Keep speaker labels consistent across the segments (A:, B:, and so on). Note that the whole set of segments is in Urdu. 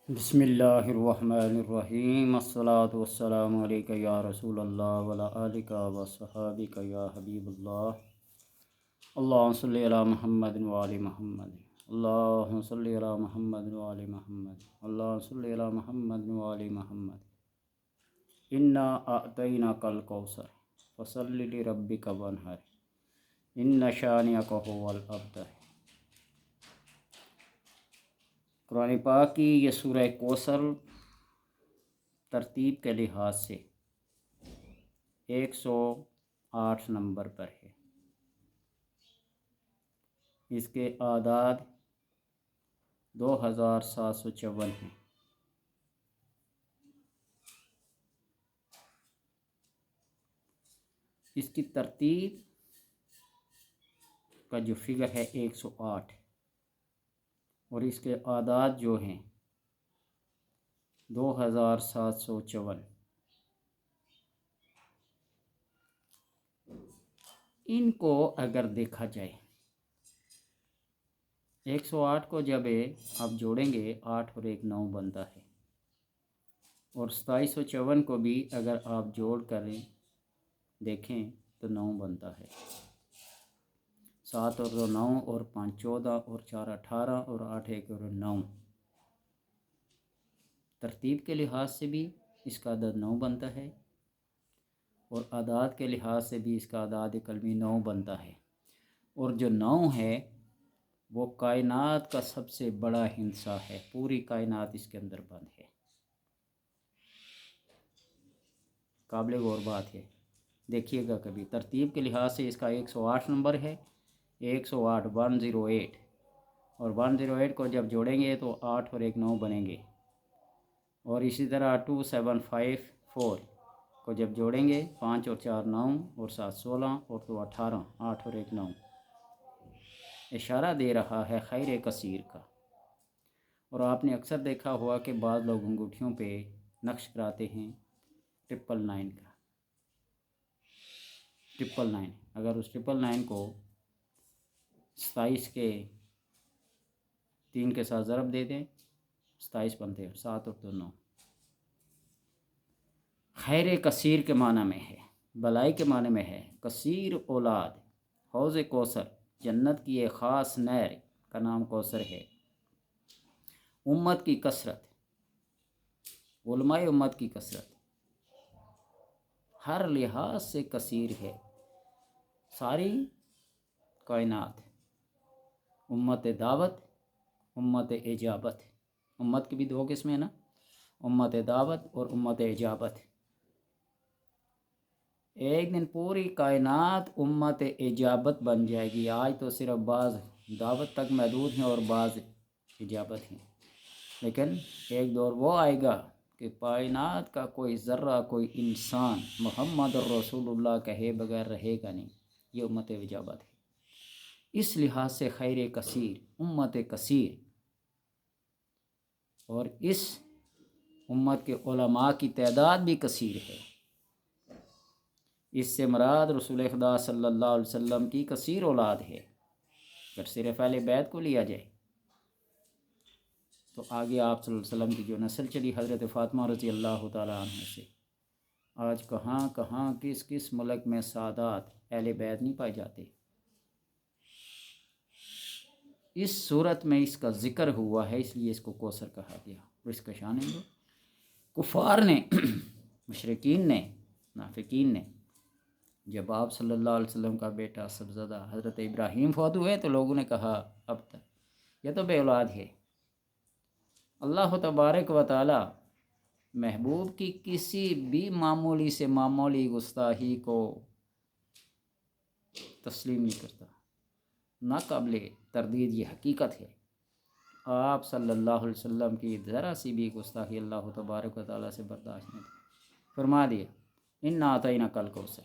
A: بسم اللہ الرحمن الرحیم الصلاۃ والسلام علیکہ یا رسول اللہ وعلی آلک و صحابک یا حبیب اللہ۔ اللہم صلی علی محمد وعلی محمد، اللہم صلی علی محمد وعلی محمد، اللہم صلی علی محمد وعلی محمد۔ انا اعطیناک الکوثر فصل لربک وانحر ان شانئک ھو الابتر۔ قرآن پاک کی یہ سورہ کوثر ترتیب کے لحاظ سے 108 نمبر پر ہے۔ اس کے اعداد 2754 ہیں۔ اس کی ترتیب کا جو فگر ہے 108 اور اس کے اعداد جو ہیں 2754۔ ان کو اگر دیکھا جائے 108 کو جب آپ جوڑیں گے 8 اور 1 9 بنتا ہے، اور 2754 کو بھی اگر آپ جوڑ کر دیکھیں تو 9 بنتا ہے۔ 7 اور 2 9 اور 5 14 اور 4 18 اور 8 1 اور 9۔ ترتیب کے لحاظ سے بھی اس کا عدد 9 بنتا ہے، اور اعداد کے لحاظ سے بھی اس کا اعداد کلمی 9 بنتا ہے۔ اور جو 9 ہے وہ کائنات کا سب سے بڑا ہندسہ ہے، پوری کائنات اس کے اندر بند ہے۔ قابل غور بات ہے، دیکھیے گا کبھی ترتیب کے لحاظ سے اس کا 108 نمبر ہے، 108 108، اور 108 کو جب جوڑیں گے تو 8 اور 1 9 بنیں گے۔ اور اسی طرح 2754 کو جب جوڑیں گے 5 اور 4 9 اور 7 16 اور 2 18، 8 اور 1 9۔ اشارہ دے رہا ہے خیر کثیر کا۔ اور آپ نے اکثر دیکھا ہوا کہ بعض لوگ انگوٹھیوں پہ نقش کراتے ہیں 999 کا، 999۔ اگر اس 999 کو 27 کے 3 کے ساتھ ضرب دے دیں 27 بنتے ہیں، 7 اور 2 9۔ خیر کثیر کے معنی میں ہے، بلائی کے معنی میں ہے، کثیر اولاد، حوض کوثر، جنت کی ایک خاص نہر کا نام کوثر ہے، امت کی کثرت، علماء امت کی کثرت، ہر لحاظ سے کثیر ہے، ساری کائنات، امت دعوت، امت اجابت۔ امت کی بھی 2 قسمیں ہیں نا، امت دعوت اور امت اجابت۔ ایک دن پوری کائنات امت اجابت بن جائے گی۔ آج تو صرف بعض دعوت تک محدود ہیں اور بعض اجابت ہیں، لیکن ایک دور وہ آئے گا کہ کائنات کا کوئی ذرہ، کوئی انسان محمد الرسول اللہ کہے بغیر رہے گا نہیں۔ یہ امت اجابت ہے۔ اس لحاظ سے خیر کثیر، امت کثیر، اور اس امت کے علماء کی تعداد بھی کثیر ہے۔ اس سے مراد رسول خدا صلی اللہ علیہ وسلم کی کثیر اولاد ہے۔ اگر صرف اہل بیت کو لیا جائے تو آگے آپ صلی اللہ علیہ وسلم کی جو نسل چلی حضرت فاطمہ رضی اللہ تعالیٰ عنہ سے، آج کہاں کہاں کس کس ملک میں سادات اہل بیت نہیں پائے جاتے۔ اس صورت میں اس کا ذکر ہوا ہے، اس لیے اس کو کوثر کہا گیا۔ اور اس کا شان ہے کفار نے مشرکین نے منافقین نے جب آپ صلی اللہ علیہ وسلم کا بیٹا سبزدہ حضرت ابراہیم فوت ہوئے تو لوگوں نے کہا اب تک یہ تو بے اولاد ہے۔ اللہ تبارک و تعالی محبوب کی کسی بھی معمولی سے معمولی گستاخی کو تسلیم نہیں کرتا، ناقابل تردید یہ حقیقت ہے۔ آپ صلی اللہ علیہ وسلم کی ذرا سی بھی گستاخی اللہ تبارک و تعالی سے برداشت نہیں تھی۔ فرما دیا انا اعطیناک الکوثر،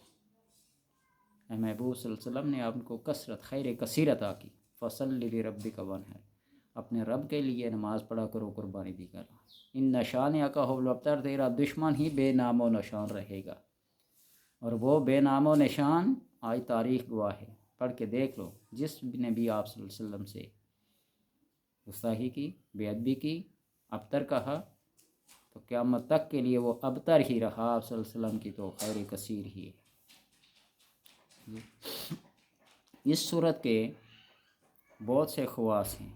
A: اے محبوب صلی اللہ علیہ وسلم نے آپ کو کثرت خیر کثیر عطا کی۔ فصل لربک وانحر، اپنے رب کے لیے نماز پڑھا کرو، قربانی بھی کرو۔ ان شانئک ھو الابتر، تیرا دشمن ہی بے نام و نشان رہے گا، اور وہ بے نام و نشان آج تاریخ گواہ ہے۔ پڑھ کے دیکھ لو، جس نے بھی آپ صلی اللہ علیہ وسلم سے گستاخی کی، بے ادبی کی، ابتر کہا تو قیامت تک کے لیے وہ ابتر ہی رہا، آپ صلی اللہ علیہ وسلم کی تو خیر کثیر ہی ہے۔ اس صورت کے بہت سے خواص ہیں،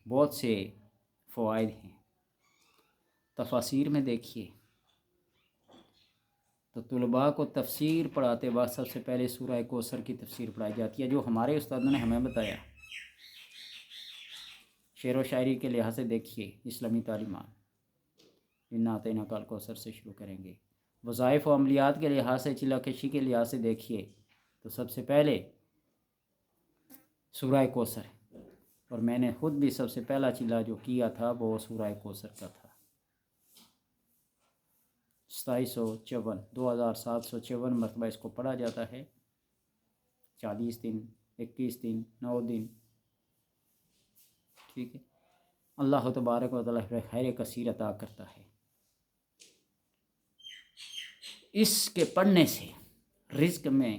A: بہت سے فوائد ہیں۔ تفاسیر میں دیکھیے تو طلباء کو تفسیر پڑھاتے وقت سب سے پہلے سورہ کوثر کی تفسیر پڑھائی جاتی ہے، جو ہمارے استادوں نے ہمیں بتایا۔ شعر و شاعری کے لحاظ سے دیکھیے اسلامی تعلیمات، اِنَّا أَعْطَيْنَاكَ الْكَوْثَر سے شروع کریں گے۔ وظائف و عملیات کے لحاظ سے، چلہ کشی کے لحاظ سے دیکھیے تو سب سے پہلے سورہ کوثر، اور میں نے خود بھی سب سے پہلا چلہ جو کیا تھا وہ سورہ کوثر کا تھا۔ 2754 مرتبہ اس کو پڑھا جاتا ہے، 40 دن، 21 دن، 9 دن، ٹھیک ہے۔ اللہ تبارک و تعالیٰ خیر کثیر عطا کرتا ہے۔ اس کے پڑھنے سے رزق میں،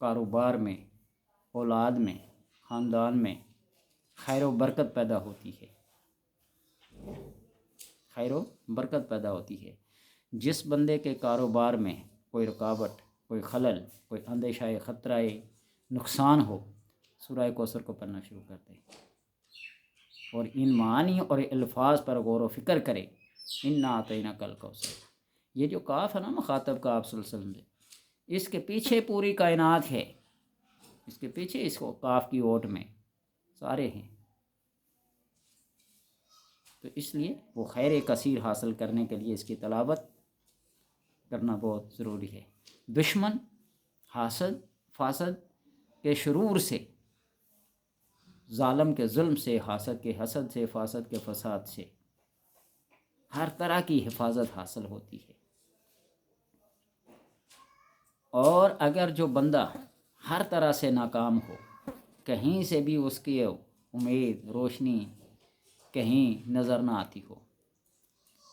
A: کاروبار میں، اولاد میں، خاندان میں خیر و برکت پیدا ہوتی ہے، خیر و برکت پیدا ہوتی ہے۔ جس بندے کے کاروبار میں کوئی رکاوٹ، کوئی خلل، کوئی اندیشہ خطرہ نقصان ہو، سورہ کوثر کو پڑھنا شروع کر دے اور ان معانی اور الفاظ پر غور و فکر کرے۔ اِنَّا أَعْطَيْنَاكَ الْكَوْثَرَ، یہ جو کاف ہے نا مخاطب کا آپ صلی اللہ علیہ وسلم سے، اس کے پیچھے پوری کائنات ہے، اس کے پیچھے اس کو کاف کی اوٹ میں سارے ہیں، تو اس لیے وہ خیر کثیر حاصل کرنے کے لیے اس کی تلاوت کرنا بہت ضروری ہے۔ دشمن، حاسد، فاسد کے شرور سے، ظالم کے ظلم سے، حاسد کے حسد سے، فاسد کے فساد سے ہر طرح کی حفاظت حاصل ہوتی ہے۔ اور اگر جو بندہ ہر طرح سے ناکام ہو، کہیں سے بھی اس کی امید، روشنی کہیں نظر نہ آتی ہو،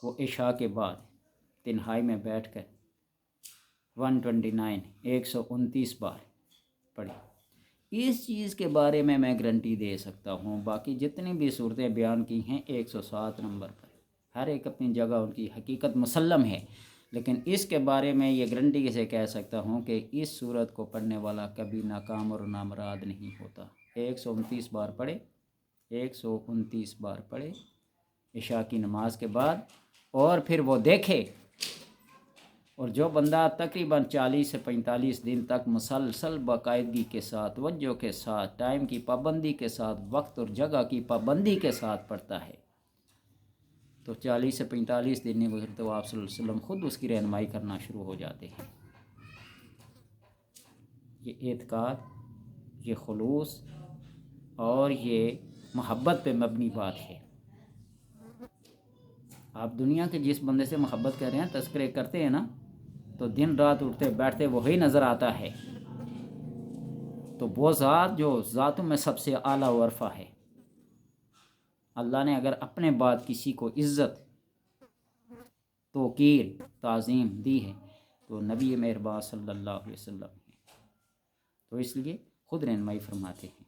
A: وہ عشاء کے بعد تنہائی میں بیٹھ کر 129 بار پڑھے۔ اس چیز کے بارے میں گارنٹی دے سکتا ہوں، باقی جتنی بھی صورتیں بیان کی ہیں 107 نمبر پر، ہر ایک اپنی جگہ ان کی حقیقت مسلم ہے، لیکن اس کے بارے میں یہ گارنٹی سے کہہ سکتا ہوں کہ اس صورت کو پڑھنے والا کبھی ناکام اور نامراد نہیں ہوتا۔ 129 بار پڑھے، 129 بار پڑھے عشاء کی نماز کے بعد، اور پھر وہ دیکھے، اور جو بندہ تقریباً 40 سے 45 دن تک مسلسل باقاعدگی کے ساتھ، توجہ کے ساتھ، ٹائم کی پابندی کے ساتھ، وقت اور جگہ کی پابندی کے ساتھ پڑھتا ہے، تو 40 سے 45 دن نہیں گزرتے تو آپ صلی اللہ علیہ وسلم خود اس کی رہنمائی کرنا شروع ہو جاتے ہیں۔ یہ اعتقاد، یہ خلوص اور یہ محبت پہ مبنی بات ہے۔ آپ دنیا کے جس بندے سے محبت کر رہے ہیں، تذکرے کرتے ہیں نا، تو دن رات اٹھتے بیٹھتے وہی نظر آتا ہے، تو وہ ذات جو ذاتوں میں سب سے اعلیٰ و ارفع ہے، اللہ نے اگر اپنے بعد کسی کو عزت، توقیر، تعظیم دی ہے تو نبی مہربان صلی اللہ علیہ وسلم ہے، تو اس لیے خود رہنمائی فرماتے ہیں۔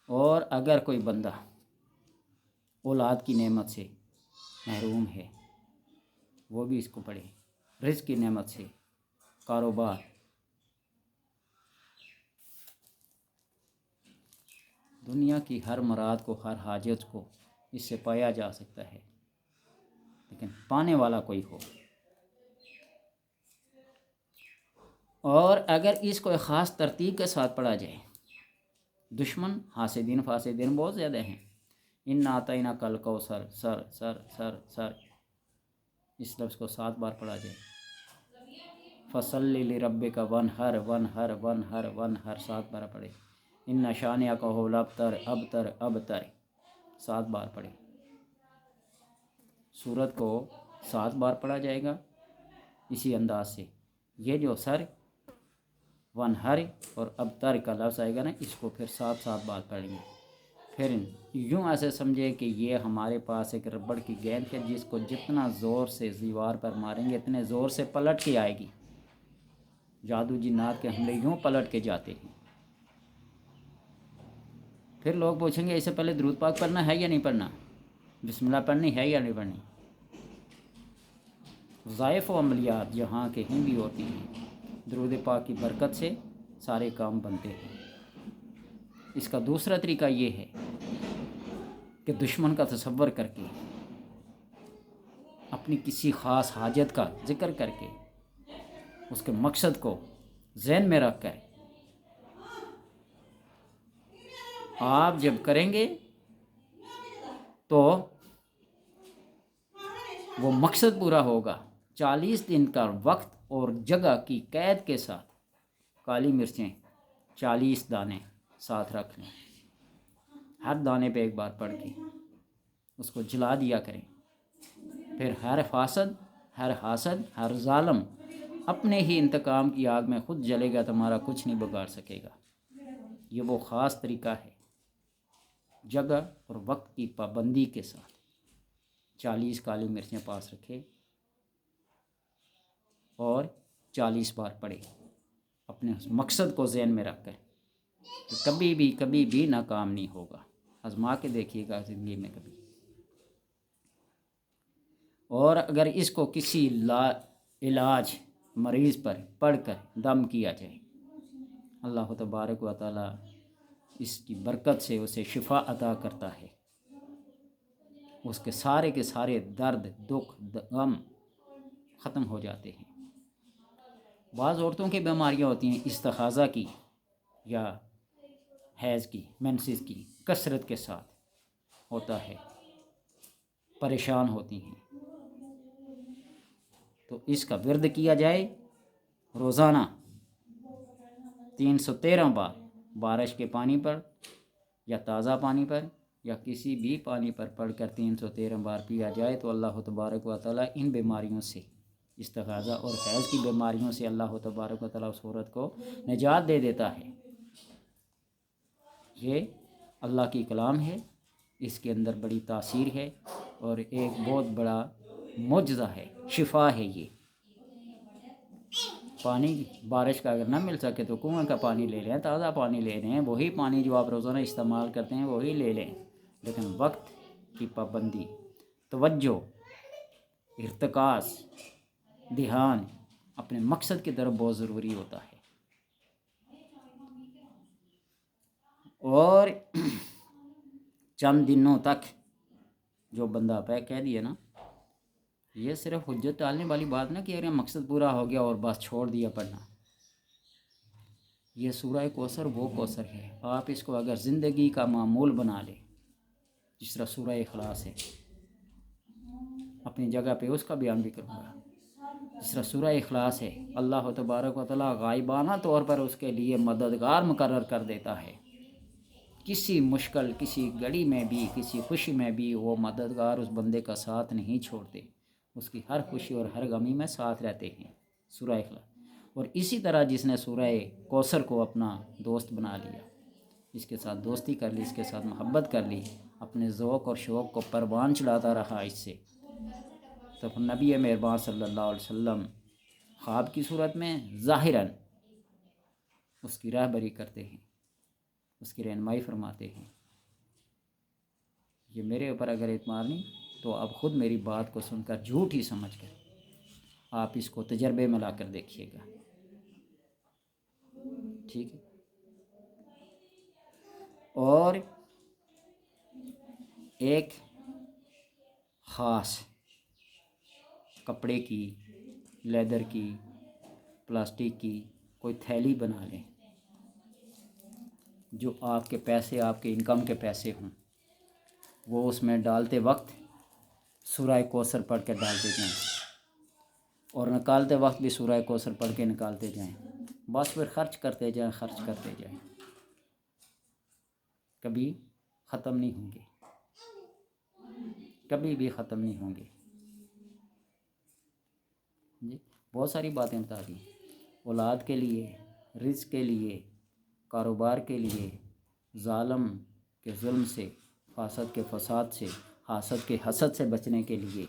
A: اور اگر کوئی بندہ اولاد کی نعمت سے محروم ہے، وہ بھی اس کو پڑھے، رزق کی نعمت سے، کاروبار، دنیا کی ہر مراد کو، ہر حاجت کو اس سے پایا جا سکتا ہے، لیکن پانے والا کوئی ہو۔ اور اگر اس کو ایک خاص ترتیب کے ساتھ پڑھا جائے، دشمن، حاسدین، فاسدین بہت زیادہ ہیں، اِنَّا أَعْطَيْنَاكَ الْكَوْثَرَ، سر سر سر سر، اس لفظ کو 7 بار پڑھا جائے، فَصَلِّ لِرَبِّكَ وَانْحَرْ وَانْحَرْ وَانْحَرْ وَانْحَرْ 7 بار پڑھے، اِنَّ شَانِئَكَ هُوَ الْأَبْتَرُ أَبْتَرُ أَبْتَرُ 7 بار پڑھے۔ سورت کو 7 بار پڑھا جائے گا اسی انداز سے۔ یہ جو سر، وَانْحَرْ اور أَبْتَرُ کا لفظ آئے گا نا، اس کو پھر 7 بار پڑھیں گے۔ پھر یوں ایسے سمجھے کہ یہ ہمارے پاس ایک ربڑ کی گیند ہے، جس کو جتنا زور سے دیوار پر ماریں گے اتنے زور سے پلٹ کے آئے گی۔ جادو جنات کے حملے یوں پلٹ کے جاتے ہیں۔ پھر لوگ پوچھیں گے اس سے پہلے درود پاک پڑھنا ہے یا نہیں پڑھنا، بسم اللہ پڑھنی ہے یا نہیں پڑھنی۔ وظائف و عملیات جہاں کہیں بھی ہوتی ہیں، درود پاک کی برکت سے سارے کام بنتے ہیں۔ اس کا دوسرا طریقہ یہ ہے کہ دشمن کا تصور کر کے، اپنی کسی خاص حاجت کا ذکر کر کے، اس کے مقصد کو ذہن میں رکھ کر آپ جب کریں گے تو وہ مقصد پورا ہوگا۔ 40 دن کا وقت اور جگہ کی قید کے ساتھ کالی مرچیں 40 دانے ساتھ رکھ لیں، ہر دانے پہ ایک بار پڑھ کے اس کو جلا دیا کریں۔ پھر ہر فاسد، ہر حاسد، ہر ظالم اپنے ہی انتقام کی آگ میں خود جلے گا، تمہارا کچھ نہیں بگاڑ سکے گا۔ یہ وہ خاص طریقہ ہے، جگہ اور وقت کی پابندی کے ساتھ 40 کالی مرچیں پاس رکھے اور 40 بار پڑھے، اپنے اس مقصد کو ذہن میں رکھ کر کہ کبھی بھی ناکام نہیں ہوگا۔ آزما کے دیکھیے گا زندگی میں کبھی۔ اور اگر اس کو کسی علاج مریض پر پڑھ کر دم کیا جائے، اللہ تبارک و تعالی اس کی برکت سے اسے شفا عطا کرتا ہے، اس کے سارے درد، دکھ، غم ختم ہو جاتے ہیں۔ بعض عورتوں کی بیماریاں ہوتی ہیں استحاضہ کی یا حیض کی، مینسز کی، کثرت کے ساتھ ہوتا ہے، پریشان ہوتی ہیں، تو اس کا ورد کیا جائے روزانہ 313 بار، بارش کے پانی پر یا تازہ پانی پر یا کسی بھی پانی پر پڑھ کر 313 بار پیا جائے تو اللہ تبارک و تعالی ان بیماریوں سے، استحاضہ اور حیض کی بیماریوں سے اللہ تبارک و تعالی اس عورت کو نجات دے دیتا ہے۔ یہ اللہ کی کلام ہے، اس کے اندر بڑی تاثیر ہے اور ایک بہت بڑا معجزہ ہے، شفا ہے۔ یہ پانی بارش کا اگر نہ مل سکے تو کنویں کا پانی لے لیں، تازہ پانی لے لیں، وہی پانی جو آپ روزانہ استعمال کرتے ہیں وہی لے لیں، لیکن وقت کی پابندی، توجہ، ارتکاز، دھیان اپنے مقصد کی طرف بہت ضروری ہوتا ہے۔ اور چند دنوں تک جو بندہ پہ کہہ دیا نا، یہ صرف حجت ڈالنے والی بات نہ کہ ارے مقصد پورا ہو گیا اور بس چھوڑ دیا پڑھنا۔ یہ سورہ کوثر وہ کوثر ہے، آپ اس کو اگر زندگی کا معمول بنا لیں، جس طرح سورہ اخلاص ہے، اپنی جگہ پہ اس کا بیان بھی کروں گا، جس طرح سورہ اخلاص ہے، اللہ تبارک و تعالی غائبانہ طور پر اس کے لیے مددگار مقرر کر دیتا ہے۔ کسی مشکل، کسی گھڑی میں بھی، کسی خوشی میں بھی وہ مددگار اس بندے کا ساتھ نہیں چھوڑتے، اس کی ہر خوشی اور ہر غمی میں ساتھ رہتے ہیں۔ سورہ اخلاص۔ اور اسی طرح جس نے سورہ کوثر کو اپنا دوست بنا لیا، اس کے ساتھ دوستی کر لی، اس کے ساتھ محبت کر لی، اپنے ذوق اور شوق کو پروان چڑھاتا رہا اس سے، تو پھر نبی مہربان صلی اللہ علیہ وسلم خواب کی صورت میں ظاہراً اس کی رہبری کرتے ہیں، اس کی رہنمائی فرماتے ہیں۔ یہ میرے اوپر اگر اعتماد نہیں تو اب خود میری بات کو سن کر جھوٹ ہی سمجھ کر آپ اس کو تجربے میں لا کر دیکھیے گا، ٹھیک ہے؟ اور ایک خاص کپڑے کی، لیدر کی، پلاسٹک کی کوئی تھیلی بنا لیں، جو آپ کے پیسے، آپ کے انکم کے پیسے ہوں، وہ اس میں ڈالتے وقت سورہ کوثر پڑھ کے ڈالتے جائیں اور نکالتے وقت بھی سورہ کوثر پڑھ کے نکالتے جائیں، بس پھر خرچ کرتے جائیں، خرچ کرتے جائیں، کبھی ختم نہیں ہوں گے، کبھی بھی ختم نہیں ہوں گے۔ جی بہت ساری باتیں بتا دی، اولاد کے لیے، رزق کے لیے، کاروبار کے لیے، ظالم کے ظلم سے، فاسد کے فساد سے، حاسد کے حسد سے بچنے کے لیے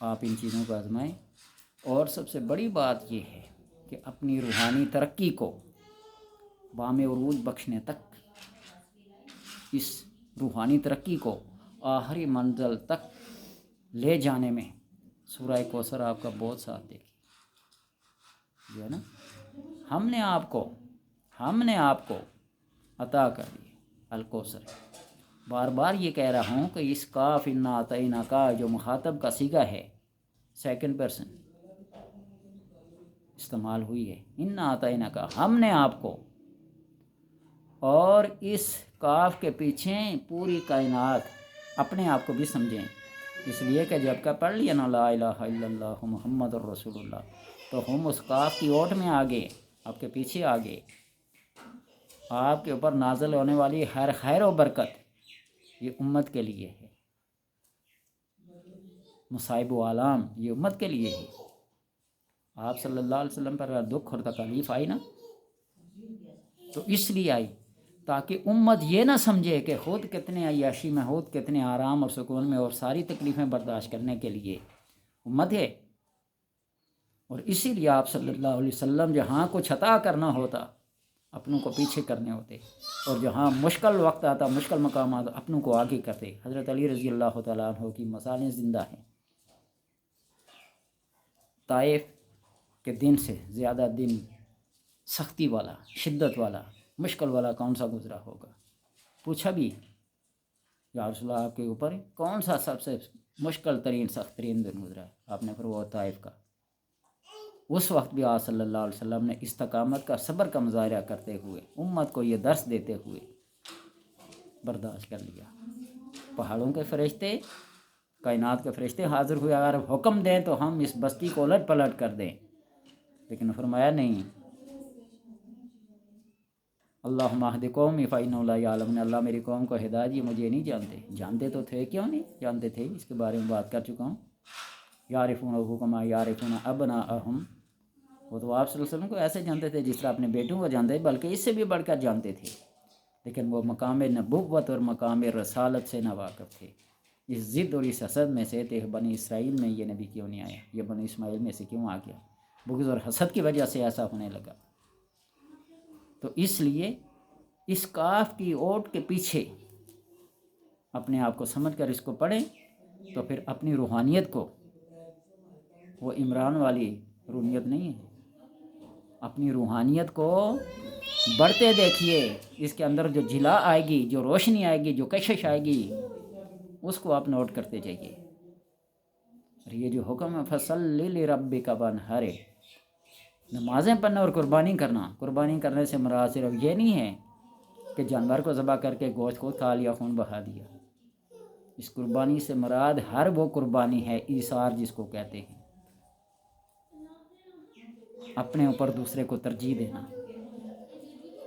A: آپ ان چیزوں کو آزمائیں۔ اور سب سے بڑی بات یہ ہے کہ اپنی روحانی ترقی کو بام عروج بخشنے تک اس روحانی ترقی کو آخری منزل تک لے جانے میں سورہ کوثر آپ کا بہت ساتھ دے گی، جو ہے نا ہم نے آپ کو عطا کر دی الکوثر۔ بار بار یہ کہہ رہا ہوں کہ اس کاف انا اعطیناک کا جو مخاطب کا صیغہ ہے سیکنڈ پرسن استعمال ہوئی ہے، انا اعطیناک ہم نے آپ کو، اور اس کاف کے پیچھے پوری کائنات اپنے آپ کو بھی سمجھیں، اس لیے کہ جب کا پڑھ لیا نا لا الہ الا اللہ محمد الرسول اللہ تو ہم اس کاف کی اوٹ میں آگے، آپ کے پیچھے آگے، آپ کے اوپر نازل ہونے والی ہر خیر و برکت یہ امت کے لیے ہے، مصائب و آلام یہ امت کے لیے ہے۔ آپ صلی اللہ علیہ وسلم پر دکھ اور تکلیف آئی نا تو اس لیے آئی تاکہ امت یہ نہ سمجھے کہ خود کتنے عیاشی میں، خود کتنے آرام اور سکون میں اور ساری تکلیفیں برداشت کرنے کے لیے امت ہے۔ اور اسی لیے آپ صلی اللہ علیہ وسلم جہاں کچھ عطا کرنا ہوتا اپنوں کو پیچھے کرنے ہوتے، اور جہاں مشکل وقت آتا، مشکل مقامات اپنوں کو آگے کرتے۔ حضرت علی رضی اللہ تعالیٰ عنہ کی مثالیں زندہ ہیں۔ طائف کے دن سے زیادہ دن سختی والا، شدت والا، مشکل والا کون سا گزرا ہوگا؟ پوچھا بھی یا رسول اللہ آپ کے اوپر کون سا سب سے مشکل ترین سخت ترین دن گزرا ہے؟ آپ نے پھر وہ طائف کا، اس وقت بھی آپ صلی اللہ علیہ وسلم نے استقامت کا، صبر کا مظاہرہ کرتے ہوئے امت کو یہ درس دیتے ہوئے برداشت کر لیا۔ پہاڑوں کے فرشتے، کائنات کے فرشتے حاضر ہوئے اگر حکم دیں تو ہم اس بستی کو الٹ پلٹ کر دیں، لیکن فرمایا نہیں، اللہم اہد قومی فإنہم لا یعلمون، اللہ میری قوم کو ہدایت، یہ مجھے نہیں جانتے۔ جانتے تو تھے، کیوں نہیں جانتے تھے؟ اس کے بارے میں بات کر چکا ہوں۔ یعرفونہ کما یعرفون ابناءہم، وہ تو آپ صلی اللہ علیہ وسلم کو ایسے جانتے تھے جس طرح اپنے بیٹوں کو جانتے، بلکہ اس سے بھی بڑھ کر جانتے تھے، لیکن وہ مقام نبوت اور مقام رسالت سے ناواقف تھے۔ اس ضد اور اس حسد میں سے تھے بنی اسرائیل میں یہ نبی کیوں نہیں آیا، یہ بنی اسماعیل میں سے کیوں آ گیا؟ بغض اور حسد کی وجہ سے ایسا ہونے لگا۔ تو اس لیے اس کاف کی اوٹ کے پیچھے اپنے آپ کو سمجھ کر اس کو پڑھیں تو پھر اپنی روحانیت کو، وہ عمران والی روحانیت نہیں ہے، اپنی روحانیت کو بڑھتے دیکھیے، اس کے اندر جو جلا آئے گی، جو روشنی آئے گی، جو کشش آئے گی، اس کو آپ نوٹ کرتے جائیے۔ اور یہ جو حکم ہے فَصَلِّ لِرَبِّكَ وَانْحَرْ، نمازیں پڑھنا اور قربانی کرنا، قربانی کرنے سے مراد صرف یہ نہیں ہے کہ جانور کو ذبح کر کے گوشت خود کھا لیا، خون بہا دیا۔ اس قربانی سے مراد ہر وہ قربانی ہے، ایثار جس کو کہتے ہیں، اپنے اوپر دوسرے کو ترجیح دینا۔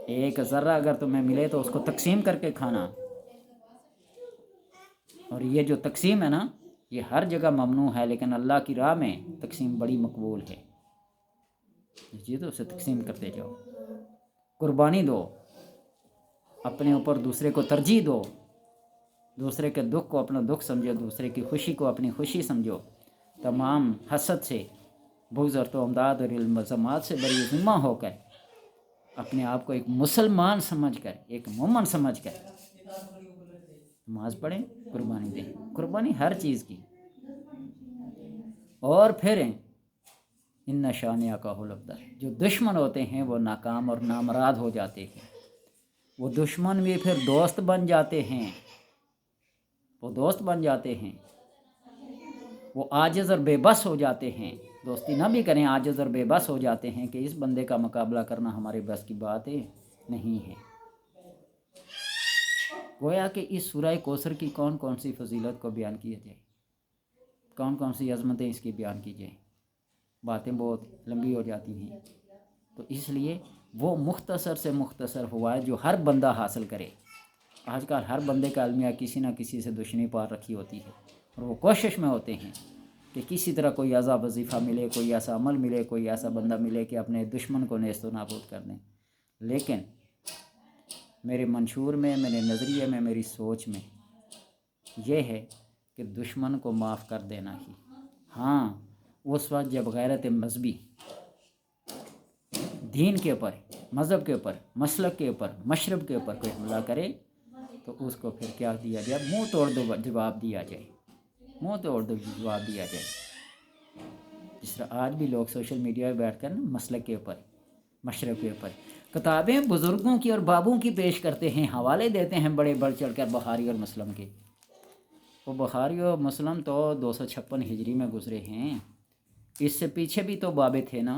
A: ایک ذرہ اگر تمہیں ملے تو اس کو تقسیم کر کے کھانا، اور یہ جو تقسیم ہے نا یہ ہر جگہ ممنوع ہے، لیکن اللہ کی راہ میں تقسیم بڑی مقبول ہے۔ جی تو اسے تقسیم کرتے جاؤ، قربانی دو، اپنے اوپر دوسرے کو ترجیح دو، دوسرے کے دکھ کو اپنا دکھ سمجھو، دوسرے کی خوشی کو اپنی خوشی سمجھو، تمام حسد سے، بغض اور توہمات اور الزامات سے بری ذمہ ہو کر اپنے آپ کو ایک مسلمان سمجھ کر، ایک مومن سمجھ کر نماز پڑھیں، قربانی دیں، قربانی ہر چیز کی۔ اور پھر ان شانئک ھو الابتر، جو دشمن ہوتے ہیں وہ ناکام اور نامراد ہو جاتے ہیں، وہ دشمن بھی پھر دوست بن جاتے ہیں، وہ دوست بن جاتے ہیں، وہ عاجز اور بے بس ہو جاتے ہیں، دوستی نہ بھی کریں عاجز اور بے بس ہو جاتے ہیں کہ اس بندے کا مقابلہ کرنا ہمارے بس کی بات نہیں ہے۔ گویا کہ اس سورہ کوثر کی کون کون سی فضیلت کو بیان کیا جائے، کون کون سی عظمتیں اس کی بیان کی جائیں، باتیں بہت لمبی ہو جاتی ہیں، تو اس لیے وہ مختصر سے مختصر ہوا ہے جو ہر بندہ حاصل کرے۔ آج کل ہر بندے کا المیہ کسی نہ کسی سے دشمنی پار رکھی ہوتی ہے، اور وہ کوشش میں ہوتے ہیں کہ کسی طرح کوئی ایسا وظیفہ ملے، کوئی ایسا عمل ملے، کوئی ایسا بندہ ملے کہ اپنے دشمن کو نیست و نابود کر دیں۔ لیکن میرے منشور میں، میرے نظریے میں، میری سوچ میں یہ ہے کہ دشمن کو معاف کر دینا ہی، ہاں اس وقت جب غیرت مذہبی دین کے اوپر، مذہب کے اوپر، مسلک کے اوپر، مشرب کے اوپر کوئی حملہ کرے تو اس کو پھر کیا دیا گیا، منہ توڑ جواب دیا جائے، منہ توڑ جواب دیا جائے۔ جس طرح آج بھی لوگ سوشل میڈیا پہ بیٹھ کر مسلک کے اوپر، مشرق کے اوپر کتابیں بزرگوں کی اور بابوں کی پیش کرتے ہیں، حوالے دیتے ہیں بڑے بڑھ چڑھ کر بخاری اور مسلم کے۔ وہ بخاری اور مسلم تو 256 ہجری میں گزرے ہیں، اس سے پیچھے بھی تو بابے تھے نا،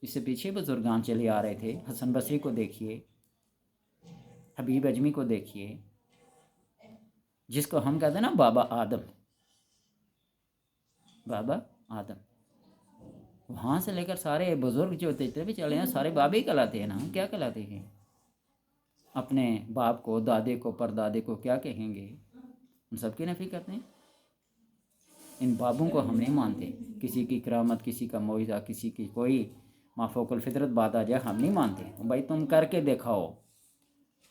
A: اس سے پیچھے بزرگان چلے آ رہے تھے۔ حسن بصری کو دیکھیے، حبیب اجمی کو دیکھیے، جس کو ہم کہتے ہیں نا بابا آدم، بابا آدم، وہاں سے لے کر سارے بزرگ جو جتنے بھی چلے ہیں سارے بابے کہلاتے ہیں نا، کیا کہلاتے ہیں؟ اپنے باپ کو، دادے کو، پردادے کو کیا کہیں گے؟ ان سب کی نفی کرتے ہیں۔ ان بابوں کو ہم نہیں مانتے، کسی کی کرامت، کسی کا معجزہ، کسی کی کوئی مافوق الفطرت بات آ جائے ہم نہیں مانتے۔ بھائی تم کر کے دکھاؤ،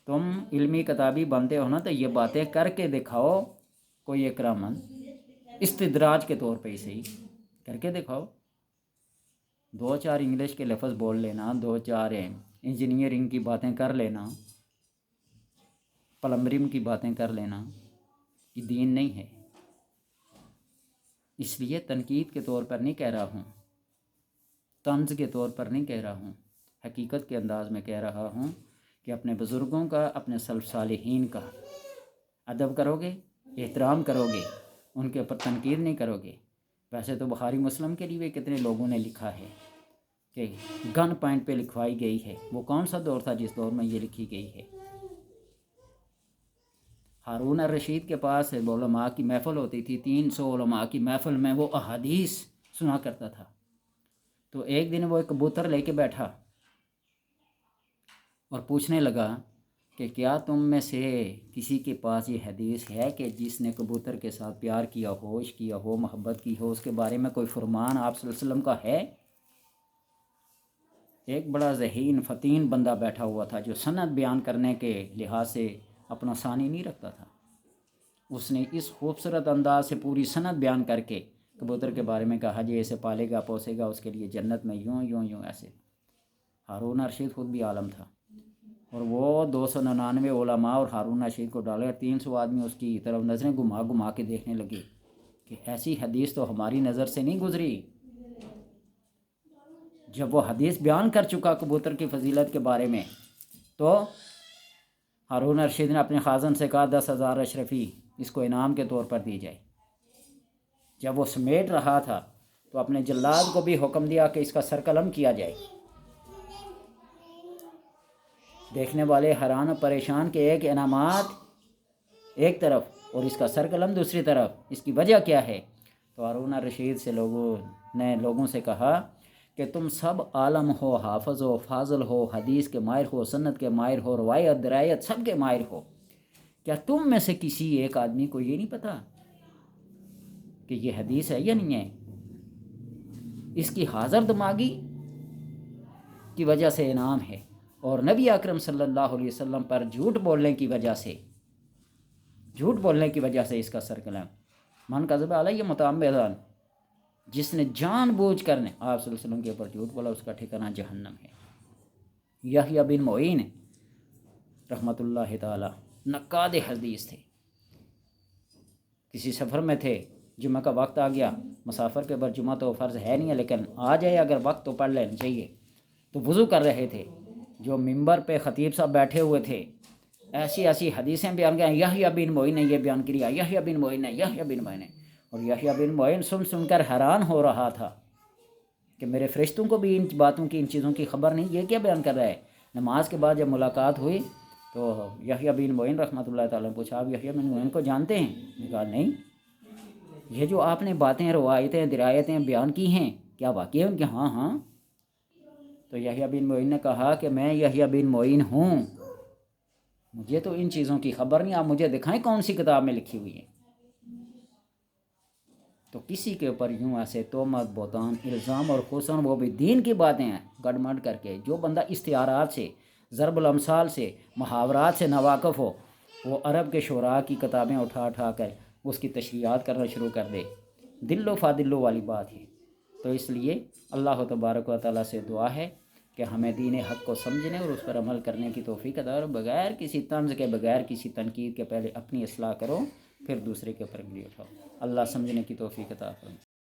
A: تم علمی کتابی بنتے ہو نا تو یہ باتیں کر کے دکھاؤ، کوئی ایک کرامت استدراج کے طور پہ ہی کر کے دکھاؤ۔ 2-4 انگلش کے لفظ بول لینا، 2-4 انجینئرنگ کی باتیں کر لینا، پلمبرنگ کی باتیں کر لینا، یہ دین نہیں ہے۔ اس لیے تنقید کے طور پر نہیں کہہ رہا ہوں، طنز کے طور پر نہیں کہہ رہا ہوں، حقیقت کے انداز میں کہہ رہا ہوں کہ اپنے بزرگوں کا، اپنے سلف صالحین کا ادب کرو گے، احترام کرو گے، ان کے اوپر تنقید نہیں کرو گے۔ ویسے تو بخاری مسلم کے لیے کتنے لوگوں نے لکھا ہے کہ گن پوائنٹ پہ لکھوائی گئی ہے۔ وہ کون سا دور تھا جس دور میں یہ لکھی گئی ہے؟ ہارون الرشید کے پاس علماء کی محفل ہوتی تھی، 300 علماء کی محفل میں وہ احادیث سنا کرتا تھا۔ تو ایک دن وہ ایک کبوتر لے کے بیٹھا اور پوچھنے لگا کہ کیا تم میں سے کسی کے پاس یہ حدیث ہے کہ جس نے کبوتر کے ساتھ پیار کیا ہو، عشق کیا ہو، محبت کی ہو، اس کے بارے میں کوئی فرمان آپ صلی اللہ علیہ وسلم کا ہے؟ ایک بڑا ذہین فطین بندہ بیٹھا ہوا تھا جو سند بیان کرنے کے لحاظ سے اپنا ثانی نہیں رکھتا تھا۔ اس نے اس خوبصورت انداز سے پوری سند بیان کر کے کبوتر کے بارے میں کہا جی اسے پالے گا، پوسے گا، اس کے لیے جنت میں یوں یوں یوں ایسے۔ ہارون رشید خود بھی عالم تھا، اور وہ 299 علماء اور ہارون رشید کو ڈالے، 300 آدمی اس کی طرف نظریں گھما گھما کے دیکھنے لگے کہ ایسی حدیث تو ہماری نظر سے نہیں گزری۔ جب وہ حدیث بیان کر چکا کبوتر کی فضیلت کے بارے میں تو ہارون رشید نے اپنے خازن سے کہا 10,000 اشرفی اس کو انعام کے طور پر دی جائے۔ جب وہ سمیٹ رہا تھا تو اپنے جلاد کو بھی حکم دیا کہ اس کا سر قلم کیا جائے۔ دیکھنے والے حیران و پریشان کہ ایک انعامات ایک طرف اور اس کا سر قلم دوسری طرف، اس کی وجہ کیا ہے؟ تو ہارون رشید سے لوگوں سے کہا کہ تم سب عالم ہو، حافظ ہو، فاضل ہو، حدیث کے ماہر ہو، سنت کے ماہر ہو، روایت درایت سب کے ماہر ہو، کیا تم میں سے کسی ایک آدمی کو یہ نہیں پتا کہ یہ حدیث ہے یا نہیں ہے؟ اس کی حاضر دماغی کی وجہ سے انعام ہے، اور نبی اکرم صلی اللہ علیہ وسلم پر جھوٹ بولنے کی وجہ سے اس کا سر قلم۔ من کذب علیہ متعمداً، جس نے جان بوجھ کر نے آپ صلی اللہ علیہ وسلم کے اوپر جھوٹ بولا اس کا ٹھکانہ جہنم ہے۔ یحییٰ بن معین رحمۃ اللہ تعالی نقاد حدیث تھے، کسی سفر میں تھے، جمعہ کا وقت آ گیا، مسافر کے اوپر جمعہ تو فرض ہے نہیں ہے لیکن آ جائے اگر وقت تو پڑھ لینا چاہیے، تو وضو کر رہے تھے۔ جو ممبر پہ خطیب صاحب بیٹھے ہوئے تھے ایسی حدیثیں بیان کریں، یحییٰ بن معین نے یہ بیان کیا، یحییٰ بن معین نے، یحییٰ بن معین نے، اور یحییٰ بن معین سن کر حیران ہو رہا تھا کہ میرے فرشتوں کو بھی ان باتوں کی، ان چیزوں کی خبر نہیں، یہ کیا بیان کر رہا ہے۔ نماز کے بعد جب ملاقات ہوئی تو یحییٰ بن معین رحمۃ اللہ تعالیٰ نے پوچھا آپ یحییٰ بن معین کو جانتے ہیں؟ نے کہا نہیں، یہ جو آپ نے باتیں، روایتیں، درایتیں بیان کی ہیں کیا واقعی ان کے؟ ہاں۔ تو یحییٰ بن معین نے کہا کہ میں یحییٰ بن معین ہوں، مجھے تو ان چیزوں کی خبر نہیں، آپ مجھے دکھائیں کون سی کتاب میں لکھی ہوئی ہے۔ تو کسی کے اوپر یوں ایسے تہمت، بہتان، الزام، اور خصوصاً وہ بھی دین کی باتیں ہیں گڑ مڈ کر کے، جو بندہ استعارات سے، ضرب الامثال سے، محاورات سے ناواقف ہو، وہ عرب کے شعراء کی کتابیں اٹھا کر اس کی تشریحات کرنا شروع کر دے، دل و فادلو والی بات ہے۔ تو اس لیے اللہ تبارک و تعالیٰ سے دعا ہے کہ ہمیں دین حق کو سمجھنے اور اس پر عمل کرنے کی توفیق عطا اور بغیر کسی طنز کے، بغیر کسی تنقید کے پہلے اپنی اصلاح کرو، پھر دوسرے کے اوپر انگلی اٹھاؤ۔ اللہ سمجھنے کی توفیق عطا فرمائے۔